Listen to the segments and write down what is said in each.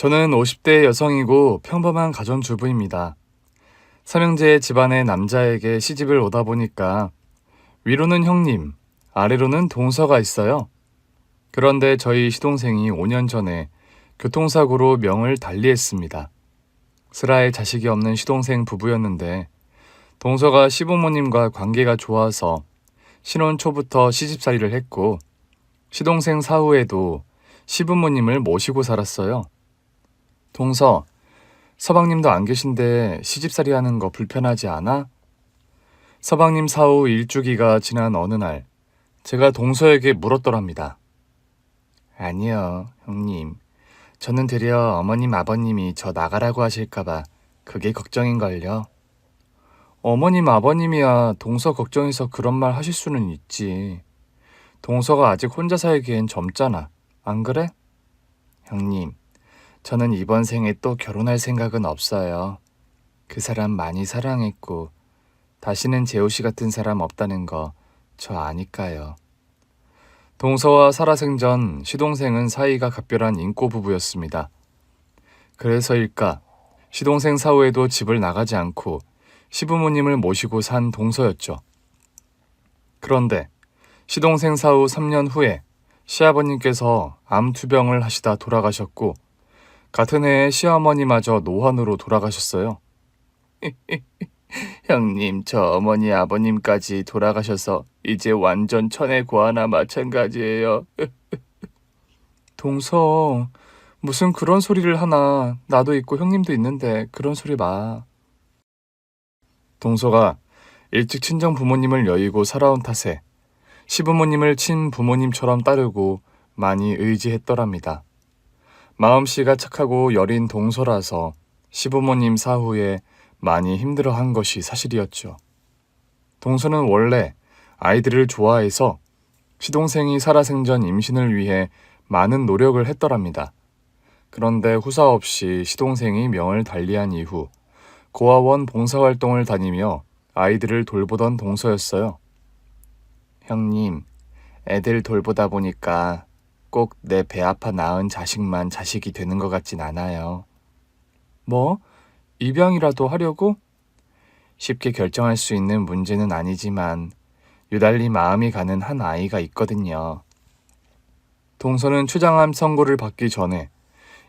저는 50대 여성이고 평범한 가정주부입니다. 삼형제 집안의 남자에게 시집을 오다 보니까 위로는 형님, 아래로는 동서가 있어요. 그런데 저희 시동생이 5년 전에 교통사고로 명을 달리했습니다. 슬아의 자식이 없는 시동생 부부였는데 동서가 시부모님과 관계가 좋아서 신혼 초부터 시집살이를 했고 시동생 사후에도 시부모님을 모시고 살았어요. 동서, 서방님도 안 계신데 시집살이 하는 거 불편하지 않아? 서방님 사후 일주기가 지난 어느 날 제가 동서에게 물었더랍니다. 아니요, 형님. 저는 되려 어머님 아버님이 저 나가라고 하실까봐 그게 걱정인걸요. 어머님 아버님이야 동서 걱정해서 그런 말 하실 수는 있지. 동서가 아직 혼자 살기엔 젊잖아. 안 그래? 형님, 저는 이번 생에 또 결혼할 생각은 없어요. 그 사람 많이 사랑했고 다시는 재호 씨 같은 사람 없다는 거 저 아니까요. 동서와 살아생전 시동생은 사이가 각별한 인꼬 부부였습니다. 그래서일까 시동생 사후에도 집을 나가지 않고 시부모님을 모시고 산 동서였죠. 그런데 시동생 사후 3년 후에 시아버님께서 암투병을 하시다 돌아가셨고 같은 해에 시어머니마저 노환으로 돌아가셨어요. 형님, 저 어머니 아버님까지 돌아가셔서 이제 완전 천의 고아나 마찬가지예요. 동서, 무슨 그런 소리를 하나. 나도 있고 형님도 있는데 그런 소리 마. 동서가 일찍 친정 부모님을 여의고 살아온 탓에 시부모님을 친부모님처럼 따르고 많이 의지했더랍니다. 마음씨가 착하고 여린 동서라서 시부모님 사후에 많이 힘들어한 것이 사실이었죠. 동서는 원래 아이들을 좋아해서 시동생이 살아생전 임신을 위해 많은 노력을 했더랍니다. 그런데 후사 없이 시동생이 명을 달리한 이후 고아원 봉사활동을 다니며 아이들을 돌보던 동서였어요. 형님, 애들 돌보다 보니까 꼭 내 배 아파 낳은 자식만 자식이 되는 것 같진 않아요. 뭐? 입양이라도 하려고? 쉽게 결정할 수 있는 문제는 아니지만 유달리 마음이 가는 한 아이가 있거든요. 동서는 췌장암 선고를 받기 전에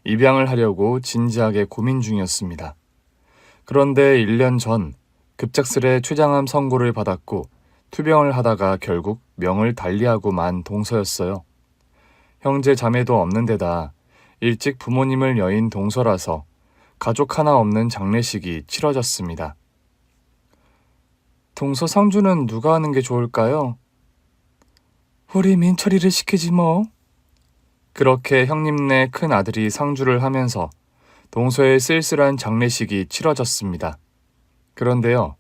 입양을 하려고 진지하게 고민 중이었습니다. 그런데 1년 전 급작스레 췌장암 선고를 받았고 투병을 하다가 결국 명을 달리하고 만 동서였어요. 형제 자매도 없는 데다 일찍 부모님을 여인 동서라서 가족 하나 없는 장례식이 치러졌습니다. 동서 상주는 누가 하는 게 좋을까요? 우리 민철이를 시키지 뭐. 그렇게 형님네 큰 아들이 상주를 하면서 동서의 쓸쓸한 장례식이 치러졌습니다. 그런데요,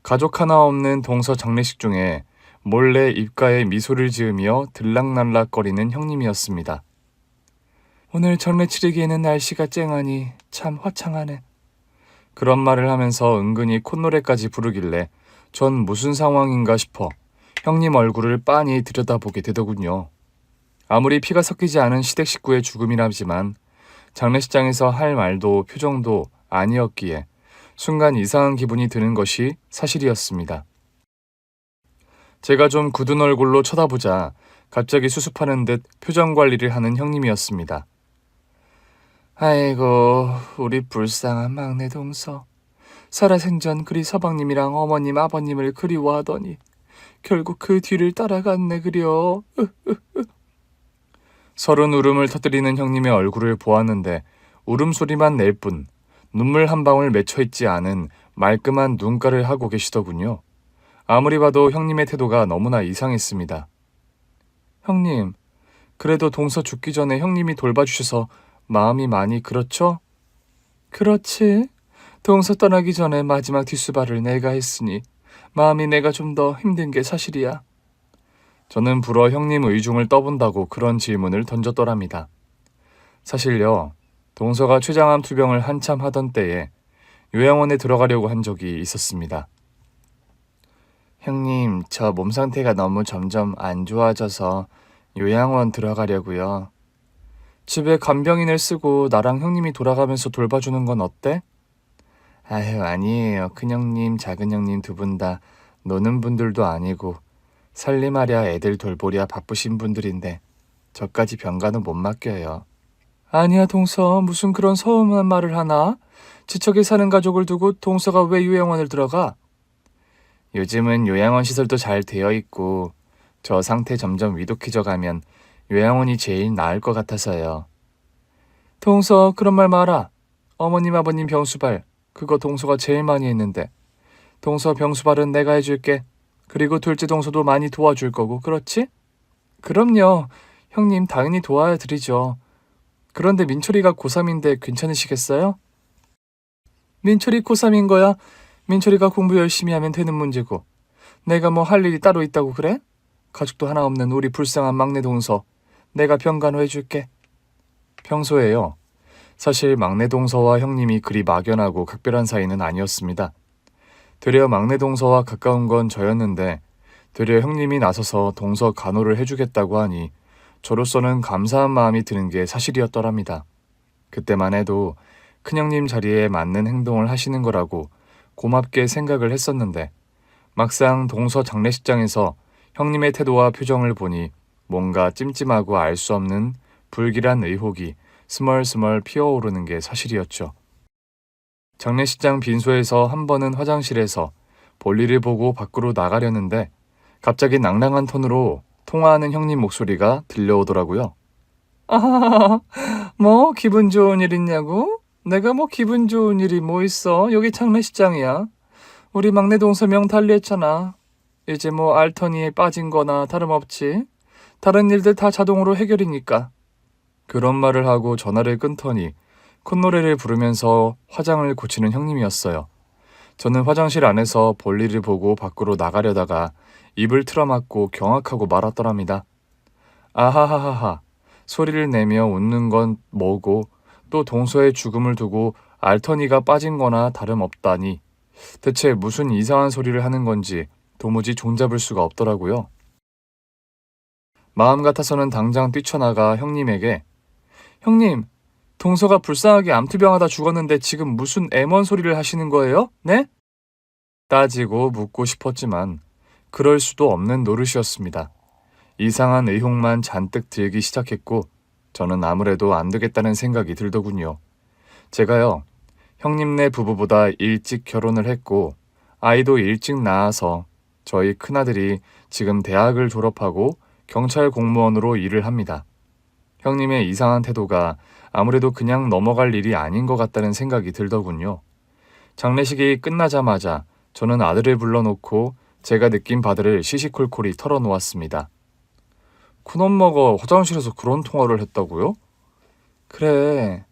가족 하나 없는 동서 장례식 중에 몰래 입가에 미소를 지으며 들락날락거리는 형님이었습니다. 오늘 장례 치르기에는 날씨가 쨍하니 참 화창하네. 그런 말을 하면서 은근히 콧노래까지 부르길래 전 무슨 상황인가 싶어 형님 얼굴을 빤히 들여다보게 되더군요. 아무리 피가 섞이지 않은 시댁 식구의 죽음이라지만 장례식장에서 할 말도 표정도 아니었기에 순간 이상한 기분이 드는 것이 사실이었습니다. 제가 좀 굳은 얼굴로 쳐다보자 갑자기 수습하는 듯 표정 관리를 하는 형님이었습니다. 아이고, 우리 불쌍한 막내 동서. 살아생전 그리 서방님이랑 어머님 아버님을 그리워하더니 결국 그 뒤를 따라갔네 그려. 서른 울음을 터뜨리는 형님의 얼굴을 보았는데 울음소리만 낼 뿐 눈물 한 방울 맺혀있지 않은 말끔한 눈가를 하고 계시더군요. 아무리 봐도 형님의 태도가 너무나 이상했습니다. 형님, 그래도 동서 죽기 전에 형님이 돌봐주셔서 마음이 많이 그렇죠? 그렇지. 동서 떠나기 전에 마지막 뒷수발을 내가 했으니 마음이 내가 좀 더 힘든 게 사실이야. 저는 불어 형님 의중을 떠본다고 그런 질문을 던졌더랍니다. 사실요, 동서가 췌장암 투병을 한참 하던 때에 요양원에 들어가려고 한 적이 있었습니다. 형님, 저 몸 상태가 너무 점점 안 좋아져서 요양원 들어가려고요. 집에 간병인을 쓰고 나랑 형님이 돌아가면서 돌봐주는 건 어때? 아유, 아니에요. 큰형님, 작은형님 두 분 다 노는 분들도 아니고 살림하랴 애들 돌보랴 바쁘신 분들인데 저까지 병가는 못 맡겨요. 아니야, 동서. 무슨 그런 서운한 말을 하나? 지척에 사는 가족을 두고 동서가 왜 요양원을 들어가? 요즘은 요양원 시설도 잘 되어 있고 저 상태 점점 위독해져 가면 요양원이 제일 나을 것 같아서요. 동서, 그런 말 마라. 어머님 아버님 병수발 그거 동서가 제일 많이 했는데. 동서 병수발은 내가 해줄게. 그리고 둘째 동서도 많이 도와줄 거고, 그렇지? 그럼요. 형님 당연히 도와드리죠. 그런데 민철이가 고3인데 괜찮으시겠어요? 민철이 고3인 거야. 민철이가 공부 열심히 하면 되는 문제고. 내가 뭐 할 일이 따로 있다고 그래? 가족도 하나 없는 우리 불쌍한 막내 동서. 내가 병간호 해줄게. 평소에요. 사실 막내 동서와 형님이 그리 막연하고 각별한 사이는 아니었습니다. 되려 막내 동서와 가까운 건 저였는데 되려 형님이 나서서 동서 간호를 해주겠다고 하니 저로서는 감사한 마음이 드는 게 사실이었더랍니다. 그때만 해도 큰형님 자리에 맞는 행동을 하시는 거라고 고맙게 생각을 했었는데 막상 동서 장례식장에서 형님의 태도와 표정을 보니 뭔가 찜찜하고 알 수 없는 불길한 의혹이 스멀스멀 피어오르는 게 사실이었죠. 장례식장 빈소에서 한 번은 화장실에서 볼일을 보고 밖으로 나가려는데 갑자기 낭랑한 톤으로 통화하는 형님 목소리가 들려오더라고요. 아, 뭐 기분 좋은 일 있냐고? 내가 뭐 기분 좋은 일이 뭐 있어? 여기 장례식장이야. 우리 막내 동서명 달리했잖아. 이제 뭐 알터니에 빠진 거나 다름없지. 다른 일들 다 자동으로 해결이니까. 그런 말을 하고 전화를 끊더니 콧노래를 부르면서 화장을 고치는 형님이었어요. 저는 화장실 안에서 볼일을 보고 밖으로 나가려다가 입을 틀어막고 경악하고 말았더랍니다. 아하하하하. 소리를 내며 웃는 건 뭐고 또 동서의 죽음을 두고 알터니가 빠진 거나 다름없다니. 대체 무슨 이상한 소리를 하는 건지 도무지 종잡을 수가 없더라고요. 마음 같아서는 당장 뛰쳐나가 형님에게 형님, 동서가 불쌍하게 암투병하다 죽었는데 지금 무슨 애먼 소리를 하시는 거예요? 네? 따지고 묻고 싶었지만 그럴 수도 없는 노릇이었습니다. 이상한 의혹만 잔뜩 들기 시작했고 저는 아무래도 안 되겠다는 생각이 들더군요. 제가요, 형님네 부부보다 일찍 결혼을 했고 아이도 일찍 낳아서 저희 큰아들이 지금 대학을 졸업하고 경찰 공무원으로 일을 합니다. 형님의 이상한 태도가 아무래도 그냥 넘어갈 일이 아닌 것 같다는 생각이 들더군요. 장례식이 끝나자마자 저는 아들을 불러놓고 제가 느낀 바들을 시시콜콜이 털어놓았습니다. 큰엄마가 화장실에서 그런 통화를 했다고요? 그래,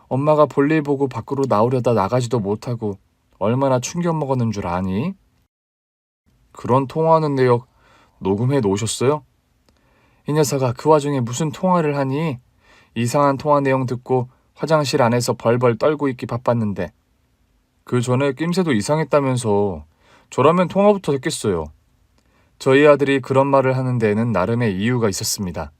엄마가 볼일 보고 밖으로 나오려다 나가지도 못하고 얼마나 충격 먹었는 줄 아니? 그런 통화하는 내역 녹음해 놓으셨어요? 이 녀석아 그 와중에 무슨 통화를 하니? 이상한 통화 내용 듣고 화장실 안에서 벌벌 떨고 있기 바빴는데. 그 전에 낌새도 이상했다면서. 저라면 통화부터 했겠어요. 저희 아들이 그런 말을 하는 데에는 나름의 이유가 있었습니다.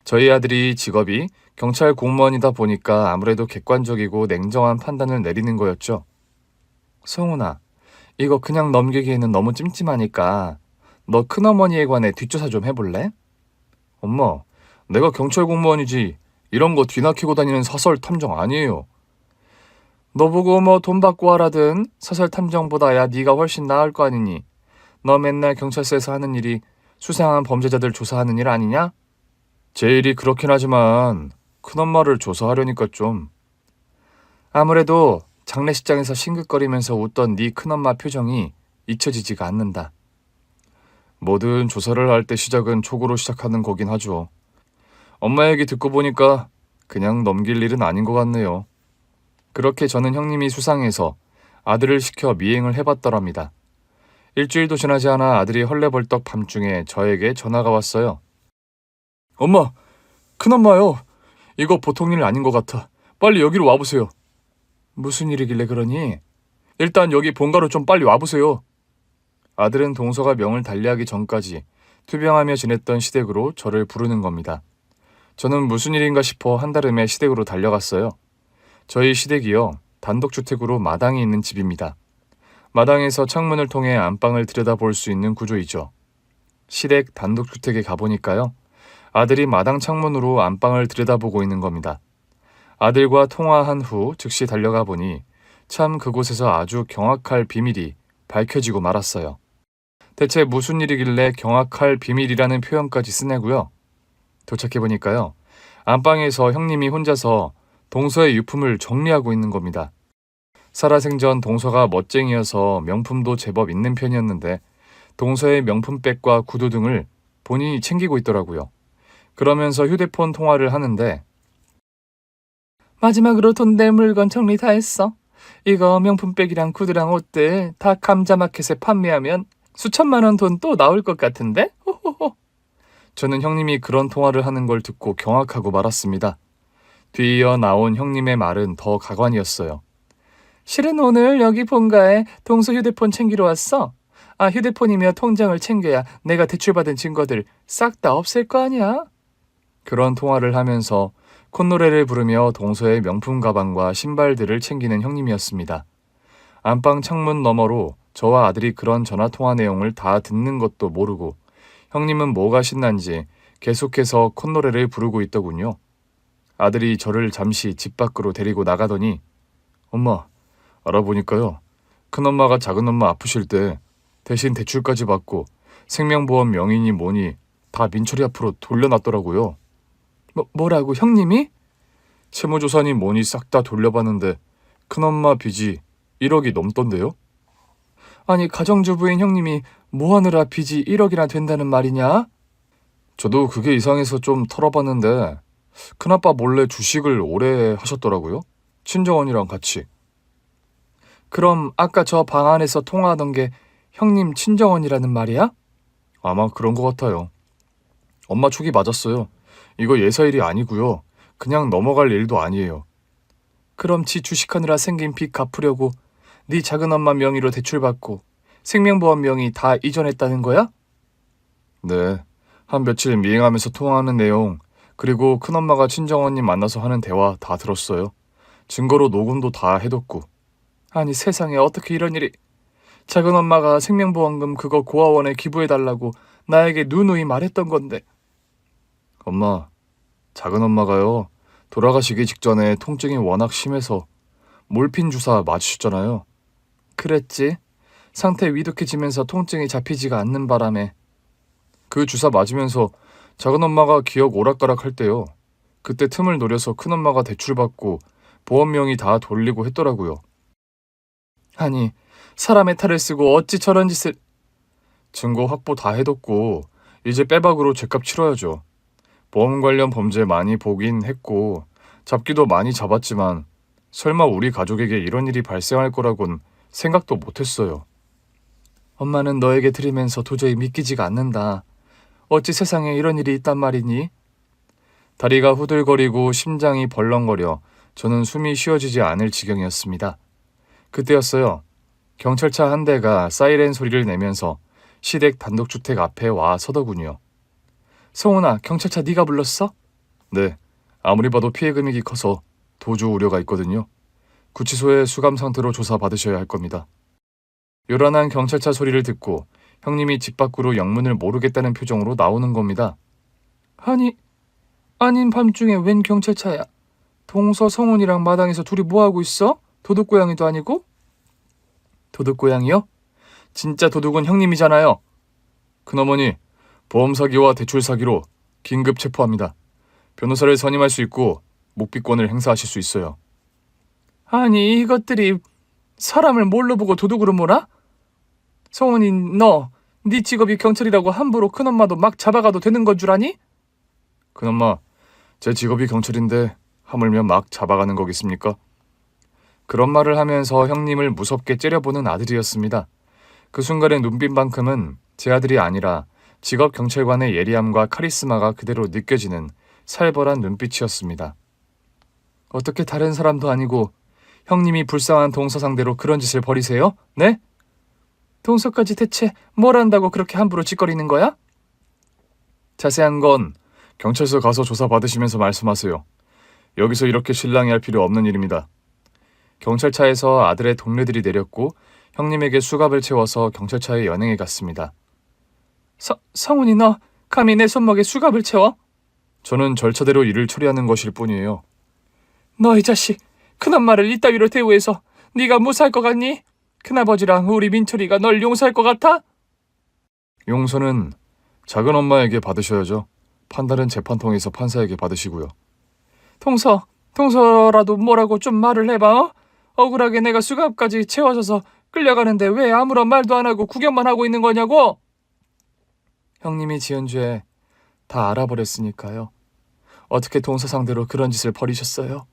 저희 아들이 직업이 경찰 공무원이다 보니까 아무래도 객관적이고 냉정한 판단을 내리는 거였죠. 성훈아, 이거 그냥 넘기기에는 너무 찜찜하니까 너 큰어머니에 관해 뒷조사 좀 해볼래? 엄마, 내가 경찰 공무원이지 이런 거 뒤낚이고 다니는 사설 탐정 아니에요. 너 보고 뭐 돈 받고 하라든 사설 탐정보다야 네가 훨씬 나을 거 아니니. 너 맨날 경찰서에서 하는 일이 수상한 범죄자들 조사하는 일 아니냐? 제 일이 그렇긴 하지만 큰엄마를 조사하려니까 좀. 아무래도 장례식장에서 싱긋거리면서 웃던 네 큰엄마 표정이 잊혀지지가 않는다. 뭐든 조사를 할 때 시작은 촉으로 시작하는 거긴 하죠. 엄마 얘기 듣고 보니까 그냥 넘길 일은 아닌 것 같네요. 그렇게 저는 형님이 수상해서 아들을 시켜 미행을 해봤더랍니다. 일주일도 지나지 않아 아들이 헐레벌떡 밤중에 저에게 전화가 왔어요. 엄마, 큰엄마요. 이거 보통 일 아닌 것 같아. 빨리 여기로 와보세요. 무슨 일이길래 그러니? 일단 여기 본가로 좀 빨리 와보세요. 아들은 동서가 명을 달리하기 전까지 투병하며 지냈던 시댁으로 저를 부르는 겁니다. 저는 무슨 일인가 싶어 한달음에 시댁으로 달려갔어요. 저희 시댁이요, 단독주택으로 마당이 있는 집입니다. 마당에서 창문을 통해 안방을 들여다볼 수 있는 구조이죠. 시댁 단독주택에 가보니까요, 아들이 마당 창문으로 안방을 들여다보고 있는 겁니다. 아들과 통화한 후 즉시 달려가 보니 참 그곳에서 아주 경악할 비밀이 밝혀지고 말았어요. 대체 무슨 일이길래 경악할 비밀이라는 표현까지 쓰냐고요? 도착해보니까요, 안방에서 형님이 혼자서 동서의 유품을 정리하고 있는 겁니다. 살아생전 동서가 멋쟁이여서 명품도 제법 있는 편이었는데 동서의 명품백과 구두 등을 본인이 챙기고 있더라고요. 그러면서 휴대폰 통화를 하는데, 마지막으로 돈 낼 물건 정리 다 했어. 이거 명품백이랑 구두랑 옷들 다 감자마켓에 판매하면 수천만 원 돈 또 나올 것 같은데? 호호호. 저는 형님이 그런 통화를 하는 걸 듣고 경악하고 말았습니다. 뒤이어 나온 형님의 말은 더 가관이었어요. 실은 오늘 여기 본가에 동서 휴대폰 챙기러 왔어. 아, 휴대폰이며 통장을 챙겨야 내가 대출받은 증거들 싹 다 없앨 거 아니야? 그런 통화를 하면서 콧노래를 부르며 동서의 명품 가방과 신발들을 챙기는 형님이었습니다. 안방 창문 너머로 저와 아들이 그런 전화통화 내용을 다 듣는 것도 모르고 형님은 뭐가 신난지 계속해서 콧노래를 부르고 있더군요. 아들이 저를 잠시 집 밖으로 데리고 나가더니, 엄마, 알아보니까요, 큰엄마가 작은엄마 아프실 때 대신 대출까지 받고 생명보험 명의니 뭐니 다 민철이 앞으로 돌려놨더라고요. 뭐라고, 형님이? 채무조사니 뭐니 싹 다 돌려봤는데 큰엄마 빚이 1억이 넘던데요? 아니, 가정주부인 형님이 뭐하느라 빚이 1억이나 된다는 말이냐? 저도 그게 이상해서 좀 털어봤는데 큰아빠 몰래 주식을 오래 하셨더라고요. 친정언니랑 같이. 그럼 아까 저 방 안에서 통화하던 게 형님 친정언니라는 말이야? 아마 그런 것 같아요. 엄마 촉이 맞았어요. 이거 예사일이 아니고요. 그냥 넘어갈 일도 아니에요. 그럼 지 주식하느라 생긴 빚 갚으려고 네 작은엄마 명의로 대출받고 생명보험 명의 다 이전했다는 거야? 네. 한 며칠 미행하면서 통화하는 내용, 그리고 큰엄마가 친정언니 만나서 하는 대화 다 들었어요. 증거로 녹음도 다 해뒀고. 아니, 세상에 어떻게 이런 일이. 작은엄마가 생명보험금 그거 고아원에 기부해달라고 나에게 누누이 말했던 건데. 엄마, 작은엄마가요, 돌아가시기 직전에 통증이 워낙 심해서 몰핀 주사 맞으셨잖아요. 그랬지. 상태 위독해지면서 통증이 잡히지가 않는 바람에. 그 주사 맞으면서 작은엄마가 기억 오락가락 할 때요, 그때 틈을 노려서 큰엄마가 대출받고 보험명의 다 돌리고 했더라고요. 아니, 사람의 탈을 쓰고 어찌 저런 짓을. 증거 확보 다 해뒀고 이제 빼박으로 죗값 치러야죠. 보험 관련 범죄 많이 보긴 했고 잡기도 많이 잡았지만 설마 우리 가족에게 이런 일이 발생할 거라곤 생각도 못했어요. 엄마는 너에게 들으면서 도저히 믿기지가 않는다. 어찌 세상에 이런 일이 있단 말이니? 다리가 후들거리고 심장이 벌렁거려 저는 숨이 쉬어지지 않을 지경이었습니다. 그때였어요. 경찰차 한 대가 사이렌 소리를 내면서 시댁 단독주택 앞에 와 서더군요. 성훈아, 경찰차 네가 불렀어? 네. 아무리 봐도 피해 금액이 커서 도주 우려가 있거든요. 구치소에 수감 상태로 조사받으셔야 할 겁니다. 요란한 경찰차 소리를 듣고 형님이 집 밖으로 영문을 모르겠다는 표정으로 나오는 겁니다. 아닌 밤중에 웬 경찰차야? 동서 성훈이랑 마당에서 둘이 뭐하고 있어? 도둑고양이도 아니고? 도둑고양이요? 진짜 도둑은 형님이잖아요. 큰어머니, 보험 사기와 대출 사기로 긴급 체포합니다. 변호사를 선임할 수 있고 묵비권을 행사하실 수 있어요. 아니, 이것들이 사람을 뭘로 보고 도둑으로 몰아? 성훈이, 네 직업이 경찰이라고 함부로 큰엄마도 막 잡아가도 되는 건 줄 아니? 큰엄마, 제 직업이 경찰인데 하물며 막 잡아가는 거겠습니까? 그런 말을 하면서 형님을 무섭게 째려보는 아들이었습니다. 그 순간의 눈빛만큼은 제 아들이 아니라 직업 경찰관의 예리함과 카리스마가 그대로 느껴지는 살벌한 눈빛이었습니다. 어떻게 다른 사람도 아니고 형님이 불쌍한 동서 상대로 그런 짓을 벌이세요? 네? 동서까지 대체 뭘 한다고 그렇게 함부로 짓거리는 거야? 자세한 건 경찰서 가서 조사 받으시면서 말씀하세요. 여기서 이렇게 실랑이 할 필요 없는 일입니다. 경찰차에서 아들의 동료들이 내렸고 형님에게 수갑을 채워서 경찰차에 연행해 갔습니다. 성훈이 너 감히 내 손목에 수갑을 채워? 저는 절차대로 일을 처리하는 것일 뿐이에요. 너 이 자식, 큰엄마를 이따위로 대우해서 네가 무사할 것 같니? 큰아버지랑 우리 민철이가 널 용서할 것 같아? 용서는 작은 엄마에게 받으셔야죠. 판단은 재판통에서 판사에게 받으시고요. 동서라도 뭐라고 좀 말을 해봐. 억울하게 내가 수갑까지 채워져서 끌려가는데 왜 아무런 말도 안 하고 구경만 하고 있는 거냐고? 형님이 지은 죄 다 알아버렸으니까요. 어떻게 동서 상대로 그런 짓을 벌이셨어요?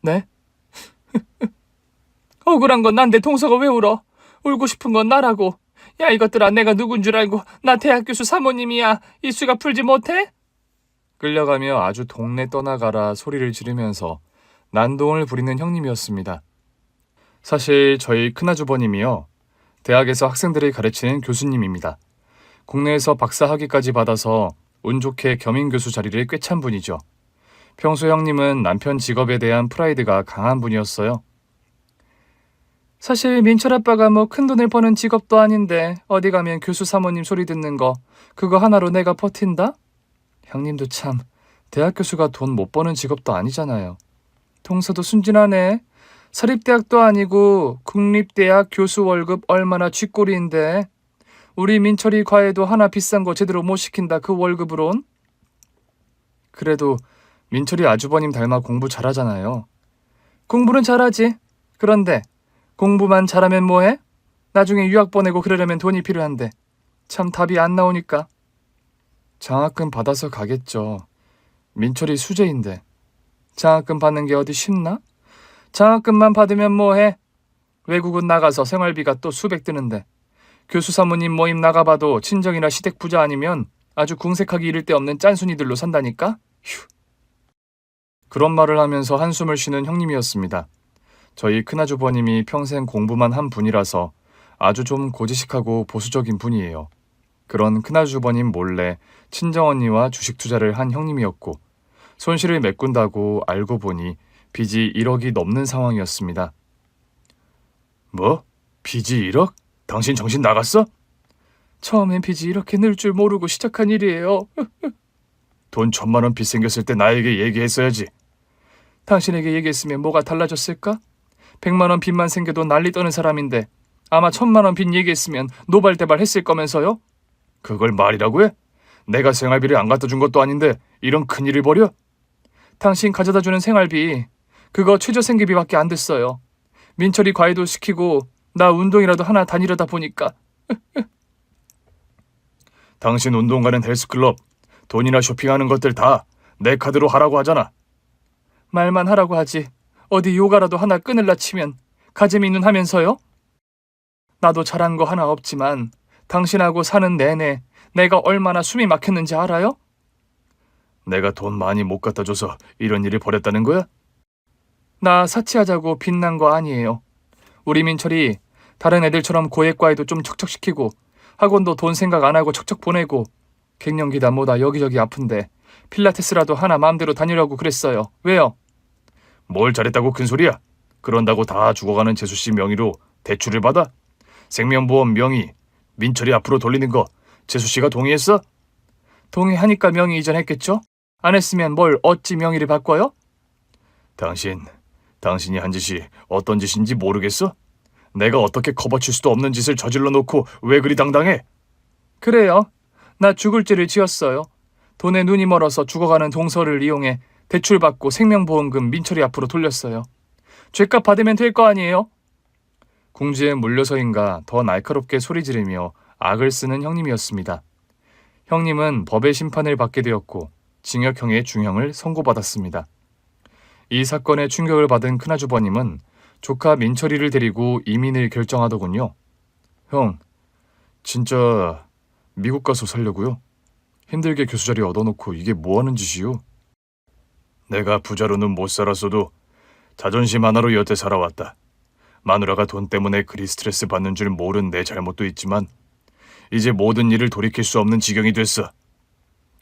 네? 억울한 건 난데 동서가 왜 울어? 울고 싶은 건 나라고. 야 이것들아, 내가 누군 줄 알고 나 대학 교수 사모님이야. 이 수갑 풀지 못해? 끌려가며 아주 동네 떠나가라 소리를 지르면서 난동을 부리는 형님이었습니다. 사실 저희 큰아주버님이요, 대학에서 학생들을 가르치는 교수님입니다. 국내에서 박사 학위까지 받아서 운 좋게 겸임교수 자리를 꿰찬 분이죠. 평소 형님은 남편 직업에 대한 프라이드가 강한 분이었어요. 사실 민철 아빠가 뭐 큰돈을 버는 직업도 아닌데 어디 가면 교수 사모님 소리 듣는 거 그거 하나로 내가 버틴다? 형님도 참, 대학 교수가 돈 못 버는 직업도 아니잖아요. 동서도 순진하네. 사립대학도 아니고 국립대학 교수 월급 얼마나 쥐꼬리인데 우리 민철이 과외도 하나 비싼 거 제대로 못 시킨다 그 월급으론? 그래도 민철이 아주버님 닮아 공부 잘하잖아요. 공부는 잘하지. 그런데 공부만 잘하면 뭐해? 나중에 유학 보내고 그러려면 돈이 필요한데 참 답이 안 나오니까. 장학금 받아서 가겠죠. 민철이 수재인데 장학금 받는 게 어디 쉽나? 장학금만 받으면 뭐해? 외국은 나가서 생활비가 또 수백 드는데 교수 사모님 모임 나가봐도 친정이나 시댁 부자 아니면 아주 궁색하기 이를 데 없는 짠순이들로 산다니까? 휴. 그런 말을 하면서 한숨을 쉬는 형님이었습니다. 저희 큰아주버님이 평생 공부만 한 분이라서 아주 좀 고지식하고 보수적인 분이에요. 그런 큰아주버님 몰래 친정언니와 주식 투자를 한 형님이었고 손실을 메꾼다고 알고 보니 빚이 1억이 넘는 상황이었습니다. 뭐? 빚이 1억? 당신 정신 나갔어? 처음엔 빚이 이렇게 늘 줄 모르고 시작한 일이에요. 돈 1,000만 원 빚 생겼을 때 나에게 얘기했어야지. 당신에게 얘기했으면 뭐가 달라졌을까? 100만 원 빚만 생겨도 난리 떠는 사람인데 아마 1,000만 원 빚 얘기했으면 노발대발 했을 거면서요? 그걸 말이라고 해? 내가 생활비를 안 갖다 준 것도 아닌데 이런 큰일을 벌여? 당신 가져다 주는 생활비 그거 최저생계비밖에 안 됐어요. 민철이 과외도 시키고 나 운동이라도 하나 다니려다 보니까. 당신 운동 가는 헬스클럽 돈이나 쇼핑하는 것들 다 내 카드로 하라고 하잖아. 말만 하라고 하지 어디 요가라도 하나 끊을라 치면 가재미 눈 하면서요? 나도 잘한 거 하나 없지만 당신하고 사는 내내 내가 얼마나 숨이 막혔는지 알아요? 내가 돈 많이 못 갖다 줘서 이런 일을 벌였다는 거야? 나 사치하자고 빛난 거 아니에요. 우리 민철이 다른 애들처럼 고액과외도 좀 척척시키고 학원도 돈 생각 안 하고 척척 보내고 갱년기다 뭐다 여기저기 아픈데 필라테스라도 하나 마음대로 다니려고 그랬어요. 왜요? 뭘 잘했다고 큰소리야? 그런다고 다 죽어가는 재수씨 명의로 대출을 받아? 생명보험 명의 민철이 앞으로 돌리는 거 재수씨가 동의했어? 동의하니까 명의 이전했겠죠? 안 했으면 뭘 어찌 명의를 바꿔요? 당신이 한 짓이 어떤 짓인지 모르겠어? 내가 어떻게 커버칠 수도 없는 짓을 저질러 놓고 왜 그리 당당해? 그래요. 나 죽을 죄를 지었어요. 돈에 눈이 멀어서 죽어가는 동서를 이용해 대출받고 생명보험금 민철이 앞으로 돌렸어요. 죄값 받으면 될 거 아니에요? 궁지에 물려서인가 더 날카롭게 소리 지르며 악을 쓰는 형님이었습니다. 형님은 법의 심판을 받게 되었고 징역형의 중형을 선고받았습니다. 이 사건에 충격을 받은 큰아주버님은 조카 민철이를 데리고 이민을 결정하더군요. 형, 진짜 미국 가서 살려고요? 힘들게 교수 자리 얻어놓고 이게 뭐하는 짓이요? 내가 부자로는 못 살았어도 자존심 하나로 여태 살아왔다. 마누라가 돈 때문에 그리 스트레스 받는 줄 모른 내 잘못도 있지만 이제 모든 일을 돌이킬 수 없는 지경이 됐어.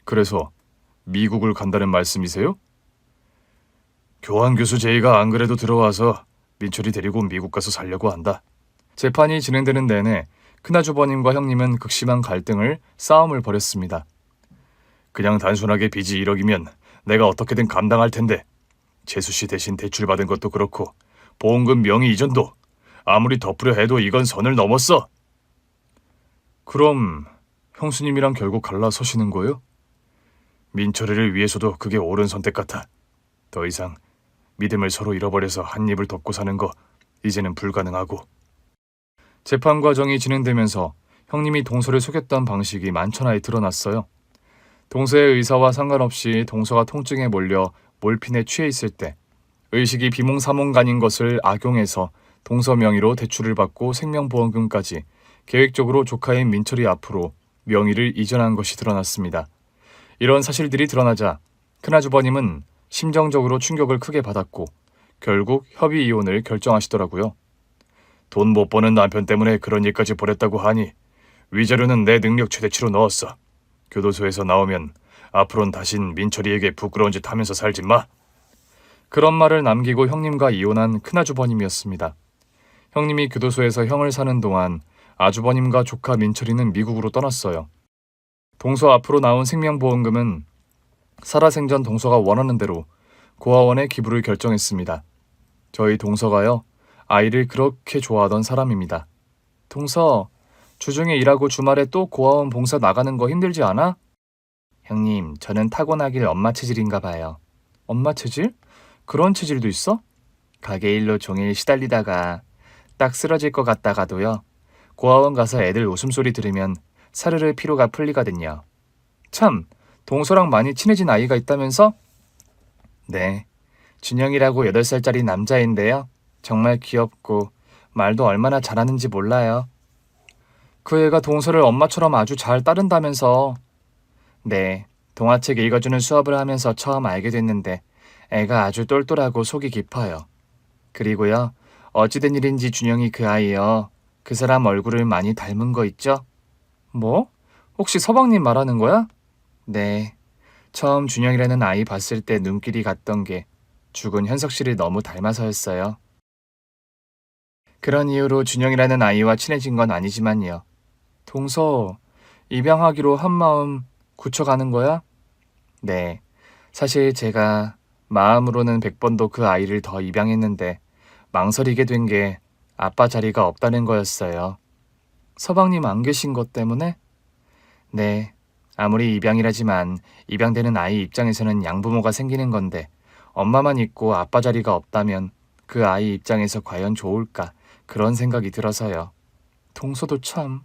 그래서 미국을 간다는 말씀이세요? 교환 교수 제의가 안 그래도 들어와서 민철이 데리고 미국 가서 살려고 한다. 재판이 진행되는 내내 큰아주버님과 형님은 극심한 갈등을 싸움을 벌였습니다. 그냥 단순하게 빚이 1억이면 내가 어떻게든 감당할 텐데 재수 씨 대신 대출받은 것도 그렇고 보험금 명의 이전도 아무리 덮으려 해도 이건 선을 넘었어. 그럼 형수님이랑 결국 갈라서시는 거예요? 민철이를 위해서도 그게 옳은 선택 같아. 더 이상 믿음을 서로 잃어버려서 한 입을 덮고 사는 거 이제는 불가능하고. 재판 과정이 진행되면서 형님이 동서를 속였던 방식이 만천하에 드러났어요. 동서의 의사와 상관없이 동서가 통증에 몰려 몰핀에 취해 있을 때 의식이 비몽사몽간인 것을 악용해서 동서 명의로 대출을 받고 생명보험금까지 계획적으로 조카인 민철이 앞으로 명의를 이전한 것이 드러났습니다. 이런 사실들이 드러나자 큰아주버님은 심정적으로 충격을 크게 받았고 결국 협의 이혼을 결정하시더라고요. 돈 못 버는 남편 때문에 그런 일까지 벌였다고 하니 위자료는 내 능력 최대치로 넣었어. 교도소에서 나오면 앞으로는 다신 민철이에게 부끄러운 짓 하면서 살지 마. 그런 말을 남기고 형님과 이혼한 큰아주버님이었습니다. 형님이 교도소에서 형을 사는 동안 아주버님과 조카 민철이는 미국으로 떠났어요. 동서 앞으로 나온 생명보험금은 살아생전 동서가 원하는 대로 고아원에 기부를 결정했습니다. 저희 동서가요, 아이를 그렇게 좋아하던 사람입니다. 동서, 주중에 일하고 주말에 또 고아원 봉사 나가는 거 힘들지 않아? 형님, 저는 타고나길 엄마 체질인가 봐요. 엄마 체질? 그런 체질도 있어? 가게 일로 종일 시달리다가 딱 쓰러질 것 같다가도요. 고아원 가서 애들 웃음소리 들으면 사르르 피로가 풀리거든요. 참, 동서랑 많이 친해진 아이가 있다면서? 네, 준영이라고 8살짜리 남자인데요. 정말 귀엽고 말도 얼마나 잘하는지 몰라요. 그 애가 동서를 엄마처럼 아주 잘 따른다면서. 네, 동화책 읽어주는 수업을 하면서 처음 알게 됐는데 애가 아주 똘똘하고 속이 깊어요. 그리고요, 어찌된 일인지 준영이 그 아이요. 그 사람 얼굴을 많이 닮은 거 있죠? 뭐? 혹시 서방님 말하는 거야? 네. 처음 준영이라는 아이 봤을 때 눈길이 갔던 게 죽은 현석 씨를 너무 닮아서였어요. 그런 이유로 준영이라는 아이와 친해진 건 아니지만요. 동서, 입양하기로 한 마음 굳혀가는 거야? 네. 사실 제가 마음으로는 100번도 그 아이를 더 입양했는데 망설이게 된 게 아빠 자리가 없다는 거였어요. 서방님 안 계신 것 때문에? 네. 아무리 입양이라지만 입양되는 아이 입장에서는 양부모가 생기는 건데 엄마만 있고 아빠 자리가 없다면 그 아이 입장에서 과연 좋을까 그런 생각이 들어서요. 동서도 참.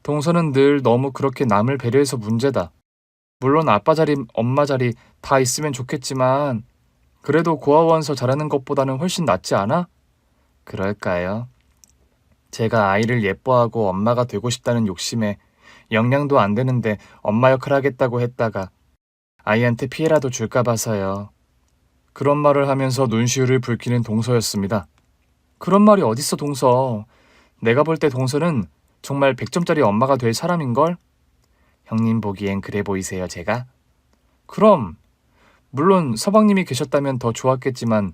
동서는 늘 너무 그렇게 남을 배려해서 문제다. 물론 아빠 자리, 엄마 자리 다 있으면 좋겠지만 그래도 고아원서 잘하는 것보다는 훨씬 낫지 않아? 그럴까요? 제가 아이를 예뻐하고 엄마가 되고 싶다는 욕심에 영양도 안 되는데 엄마 역할 하겠다고 했다가 아이한테 피해라도 줄까 봐서요. 그런 말을 하면서 눈시울을 붉히는 동서였습니다. 그런 말이 어딨어 동서. 내가 볼 때 동서는 정말 100점짜리 엄마가 될 사람인걸? 형님 보기엔 그래 보이세요 제가? 그럼 물론 서방님이 계셨다면 더 좋았겠지만